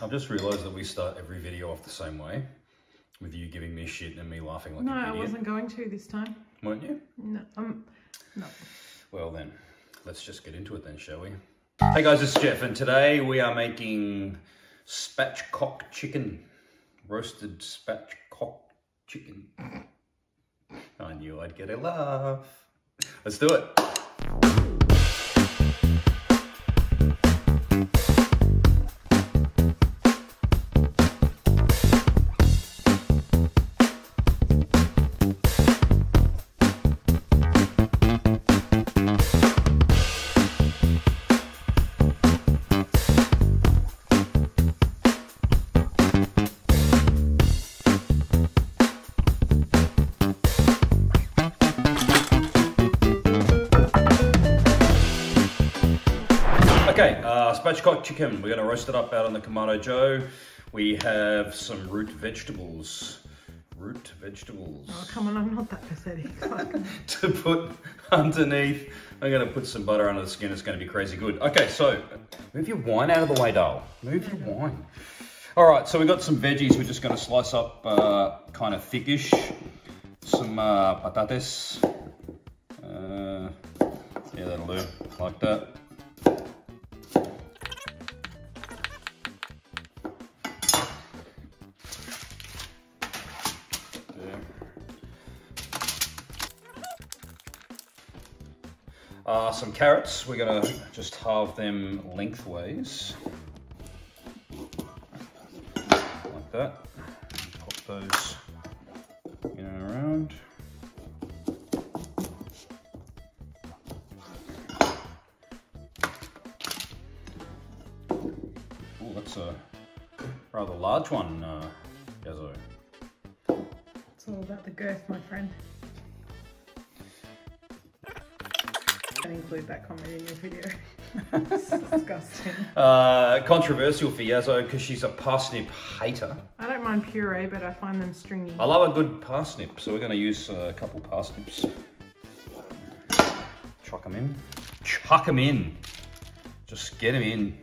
I've just realised that we start every video off the same way, with you giving me shit and me laughing like an idiot. No, I wasn't going to this time. Weren't you? No, no. Well then, let's just get into it then, shall we? Hey guys, it's Geoff, and today we are making spatchcock chicken. Roasted spatchcock chicken. I knew I'd get a laugh. Let's do it. Okay, spatchcock chicken. We're going to roast it up out on the Kamado Joe. We have some root vegetables. Root vegetables. Oh, come on, I'm not that pathetic. To put underneath. I'm going to put some butter under the skin. It's going to be crazy good. Okay, so move your wine out of the way, doll. Move your wine. All right, so we got some veggies. We're just going to slice up kind of thickish. Some patates. Yeah, that'll do. Like that. Some carrots, we're gonna just halve them lengthways, like that. Pop those in and around. Oh, that's a rather large one, Yazzo. It's all about the girth, my friend. Include that comment in your video. It's disgusting. Controversial for Yazzo because she's a parsnip hater. I don't mind puree, but I find them stringy. I love a good parsnip, so we're going to use a couple parsnips. Chuck them in. Chuck them in. Just get them in.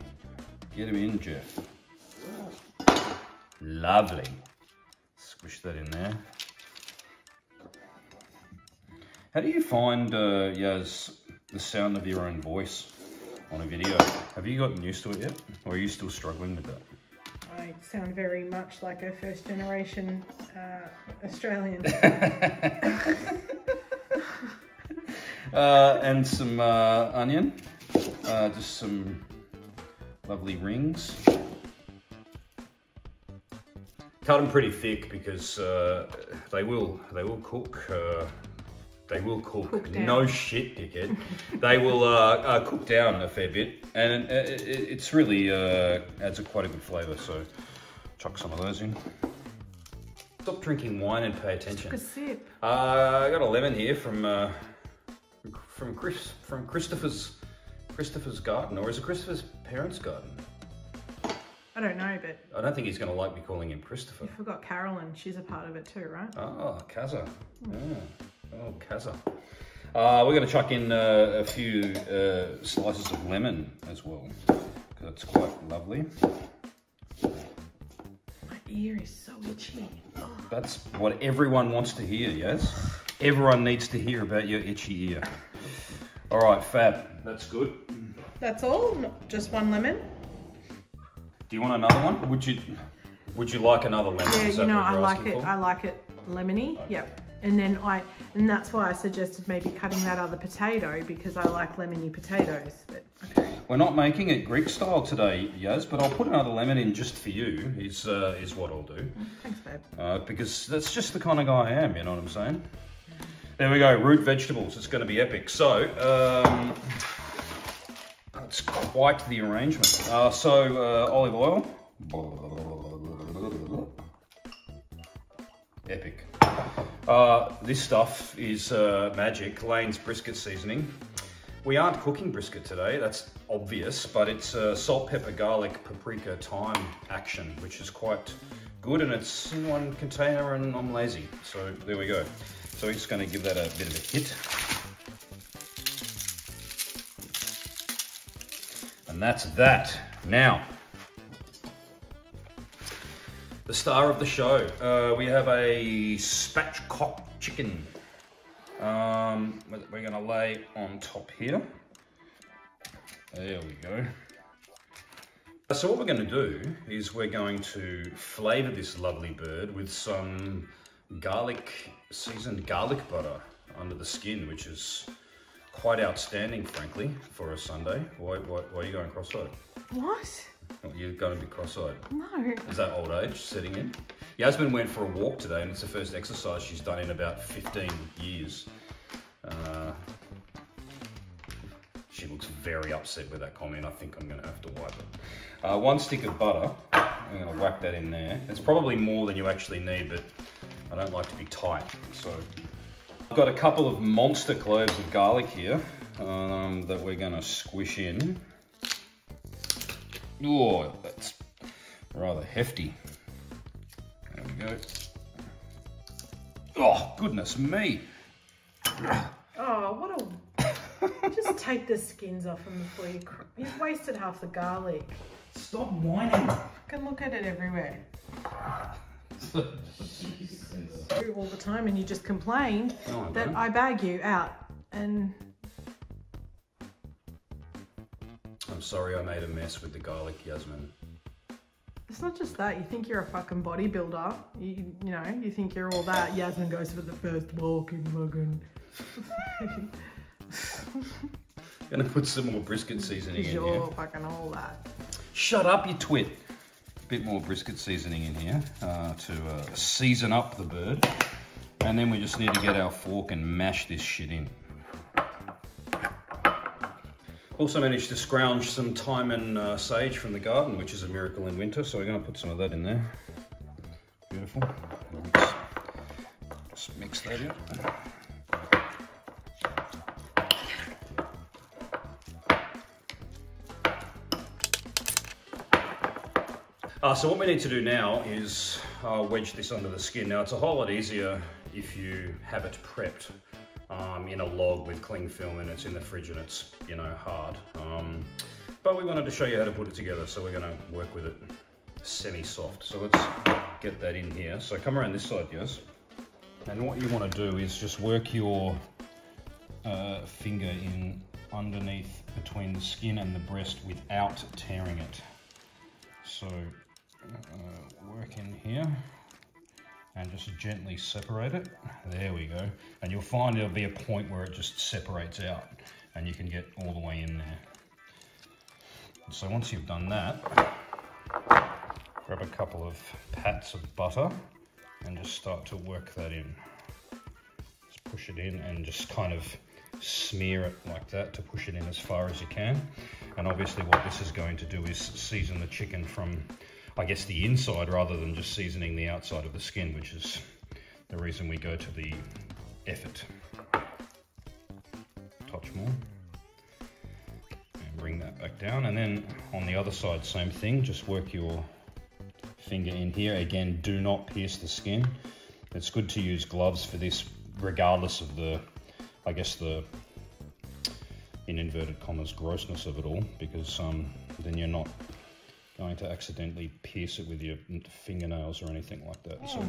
Get them in, Geoff. Lovely. Squish that in there. How do you find, Yaz, the sound of your own voice on a video? Have you gotten used to it yet? Or are you still struggling with that? I sound very much like a first generation Australian. And some onion, just some lovely rings. Cut them pretty thick because they will cook. They will cook. No shit, dickhead. They will cook down a fair bit, and it's really adds quite a good flavour. So, chuck some of those in. Stop drinking wine and pay attention. Just a sip. I got a lemon here from Christopher's garden, or is it Christopher's parents' garden? I don't know, but I don't think he's going to like me calling him Christopher. You forgot Carolyn. She's a part of it too, right? Oh, Kaza. Yeah. Oh, Kaza. We're going to chuck in a few slices of lemon as well, because it's quite lovely. My ear is so itchy. Oh. That's what everyone wants to hear, yes? Everyone needs to hear about your itchy ear. All right, fab. That's good. That's all? Just one lemon? Do you want another one? Would you like another lemon? Yeah, you know, I like it lemony. Okay. Yep. And that's why I suggested maybe cutting that other potato, because I like lemony potatoes. But okay. We're not making it Greek style today, Yaz, but I'll put another lemon in just for you. Is what I'll do. Thanks, babe. Because that's just the kind of guy I am. You know what I'm saying? There we go. Root vegetables. It's going to be epic. So that's quite the arrangement. Olive oil. Epic. This stuff is magic. Lane's brisket seasoning. We aren't cooking brisket today, that's obvious, but it's salt, pepper, garlic, paprika, thyme action, which is quite good, and it's in one container, and I'm lazy. So there we go. So we're just going to give that a bit of a hit. And that's that. Now, The star of the show. We have a spatchcock chicken. We're gonna lay on top here. There we go. So what we're going to do is we're going to flavour this lovely bird with some seasoned garlic butter under the skin, which is quite outstanding, frankly, for a Sunday. Why are you going cross-eyed? What? You're going to be cross-eyed. No. Is that old age setting in? Yasmin went for a walk today and it's the first exercise she's done in about 15 years. She looks very upset with that comment. I think I'm going to have to wipe it. 1 stick of butter. I'm going to whack that in there. It's probably more than you actually need, but I don't like to be tight. So I've got a couple of monster cloves of garlic here that we're going to squish in. Oh, that's rather hefty. There we go. Oh, goodness me. Oh, what a... Just take the skins off them before you... You've wasted half the garlic. Stop whining. I can look at it everywhere. All the time, and you just complain that I bag you out, and... I'm sorry I made a mess with the garlic, Yasmin. It's not just that. You think you're a fucking bodybuilder. You know, you think you're all that. Yasmin goes for the first walk in Logan. Gonna put some more brisket seasoning in here. You're fucking all that. Shut up, you twit. A bit more brisket seasoning in here to season up the bird. And then we just need to get our fork and mash this shit in. Also managed to scrounge some thyme and sage from the garden, which is a miracle in winter. So we're gonna put some of that in there. Beautiful. Just mix that in. So what we need to do now is wedge this under the skin. Now it's a whole lot easier if you have it prepped in a log with cling film and it's in the fridge and it's, you know, hard. But we wanted to show you how to put it together, so we're gonna work with it semi-soft. So let's get that in here. So come around this side, guys. And what you wanna do is just work your finger in underneath between the skin and the breast without tearing it. So work in here and just gently separate it. There we go. And you'll find there'll be a point where it just separates out and you can get all the way in there. So once you've done that, grab a couple of pats of butter and just start to work that in. Just push it in and just kind of smear it like that to push it in as far as you can. And obviously what this is going to do is season the chicken from, I guess, the inside rather than just seasoning the outside of the skin, which is the reason we go to the effort. Touch more. And bring that back down. And then on the other side, same thing, just work your finger in here. Again, do not pierce the skin. It's good to use gloves for this, regardless of the, I guess, the, in inverted commas, grossness of it all, because then you're not going to accidentally pierce it with your fingernails or anything like that. So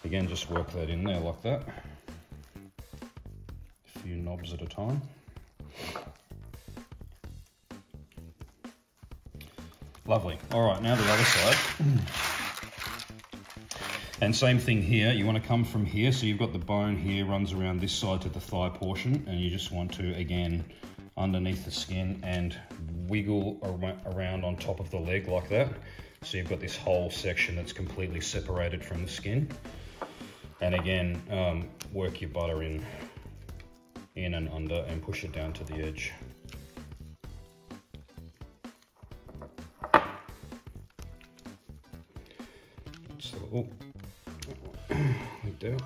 again, just work that in there like that. A few knobs at a time. Lovely. All right, now the other side. And same thing here, you want to come from here, so you've got the bone here, runs around this side to the thigh portion, and you just want to, again, underneath the skin and wiggle around on top of the leg like that. So you've got this whole section that's completely separated from the skin. And again, work your butter in and under and push it down to the edge. So, like that.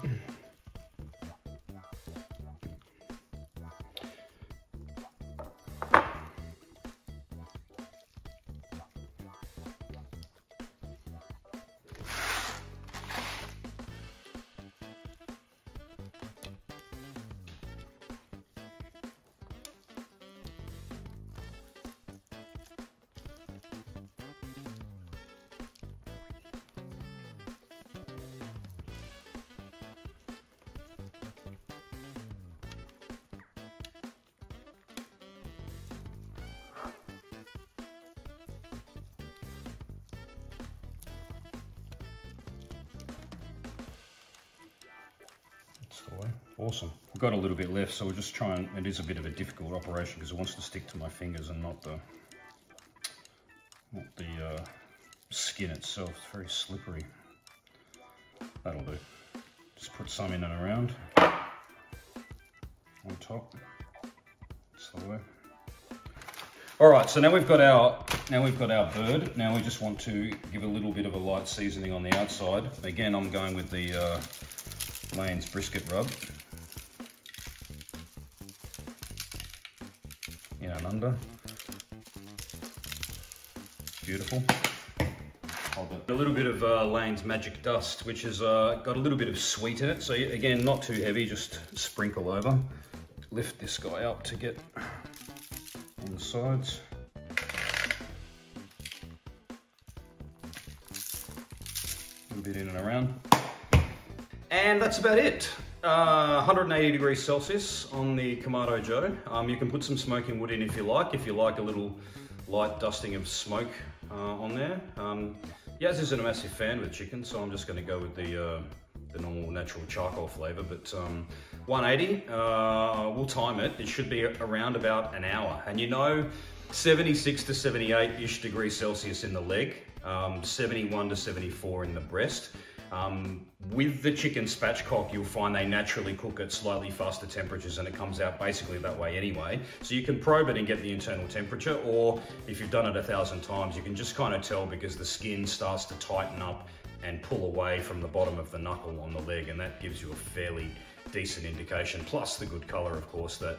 Awesome. I've got a little bit left, so we'll just try and, it is a bit of a difficult operation because it wants to stick to my fingers and not the skin itself. It's very slippery. That'll do. Just put some in and around on top. That's the way. All right, so now we've got our bird. Now we just want to give a little bit of a light seasoning on the outside. Again, I'm going with the Layne's Brisket Rub. In and under. Beautiful. A little bit of Layne's Magic Dust, which has got a little bit of sweet in it. So again, not too heavy, just sprinkle over. Lift this guy up to get on the sides. A little bit in and around. And that's about it. 180 degrees Celsius on the Kamado Joe. You can put some smoking wood in if you like a little light dusting of smoke on there. Yaz isn't a massive fan with chicken, so I'm just going to go with the normal natural charcoal flavour, but 180, we'll time it. It should be around about an hour. And you know, 76 to 78-ish degrees Celsius in the leg, 71 to 74 in the breast. With the chicken spatchcock, you'll find they naturally cook at slightly faster temperatures and it comes out basically that way anyway. So you can probe it and get the internal temperature, or if you've done it 1,000 times, you can just kind of tell because the skin starts to tighten up and pull away from the bottom of the knuckle on the leg, and that gives you a fairly decent indication, plus the good color, of course, that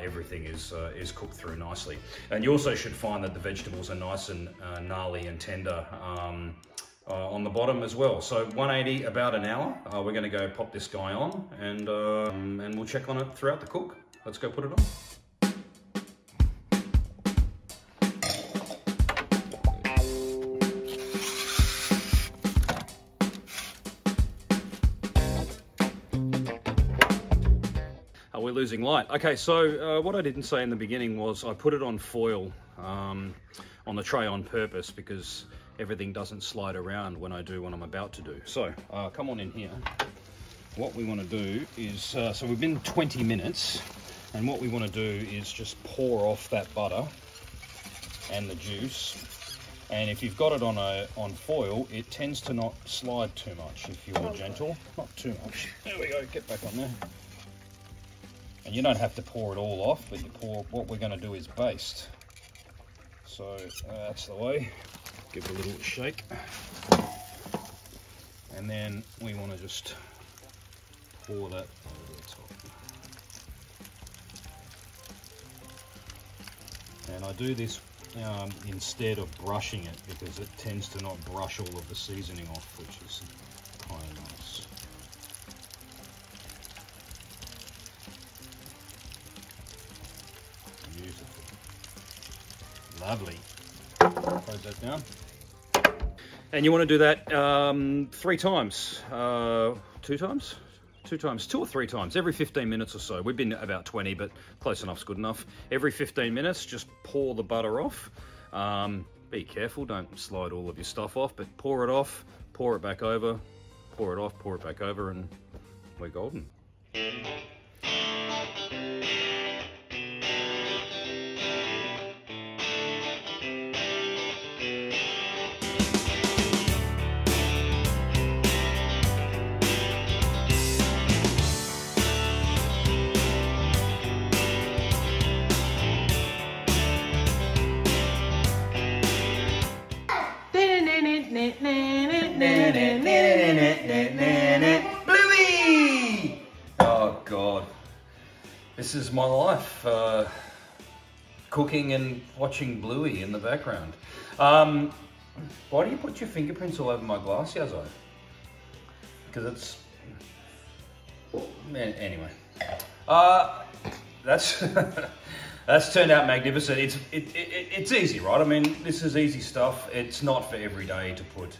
everything is cooked through nicely. And you also should find that the vegetables are nice and gnarly and tender on the bottom as well. So 180, about an hour. We're going to go pop this guy on, and we'll check on it throughout the cook. Let's go put it on. We're losing light. Okay, so what I didn't say in the beginning was I put it on foil on the tray on purpose because everything doesn't slide around when I do what I'm about to do. So come on in here. What we want to do is, so we've been 20 minutes, and what we want to do is just pour off that butter and the juice. And if you've got it on foil, it tends to not slide too much if you're gentle. Not too much. There we go, get back on there. And you don't have to pour it all off, but you pour, what we're going to do is baste. So that's the way. Give it a little shake. And then we want to just pour that over the top. And I do this instead of brushing it because it tends to not brush all of the seasoning off, which is kind of nice. Beautiful. Lovely. Close that down. And you want to do that 3 times. 2 times? 2 times, 2 or 3 times, every 15 minutes or so. We've been about 20, but close enough's good enough. Every 15 minutes, just pour the butter off. Be careful, don't slide all of your stuff off, but pour it off, pour it back over, pour it off, pour it back over, and we're golden. Bluey! Oh God, this is my life. Cooking and watching Bluey in the background. Why do you put your fingerprints all over my glass, Yazzo? Because it's... Anyway. That's... That's turned out magnificent. It's easy, right? I mean, this is easy stuff. It's not for every day to put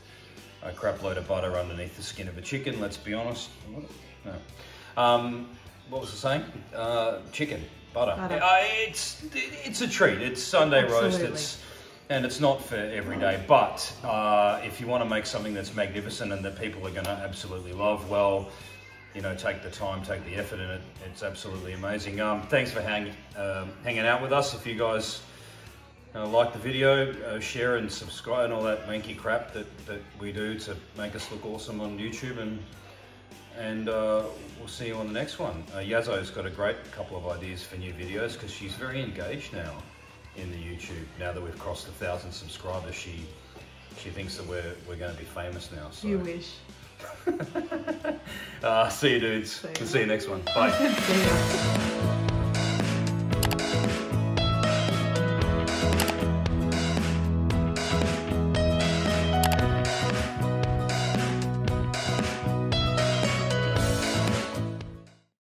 a crap load of butter underneath the skin of a chicken, let's be honest. No. What was I saying? Chicken, butter. It's a treat. It's Sunday roast. And it's not for every day. But if you want to make something that's magnificent and that people are going to absolutely love, well, you know, take the time, take the effort in it. It's absolutely amazing. Thanks for hanging out with us. If you guys like the video, share and subscribe and all that wanky crap that we do to make us look awesome on YouTube, and we'll see you on the next one. Yazzo's got a great couple of ideas for new videos because she's very engaged now in the YouTube. Now that we've crossed 1,000 subscribers, she thinks that we're going to be famous now. So. You wish. See you dudes. See you next one. Bye.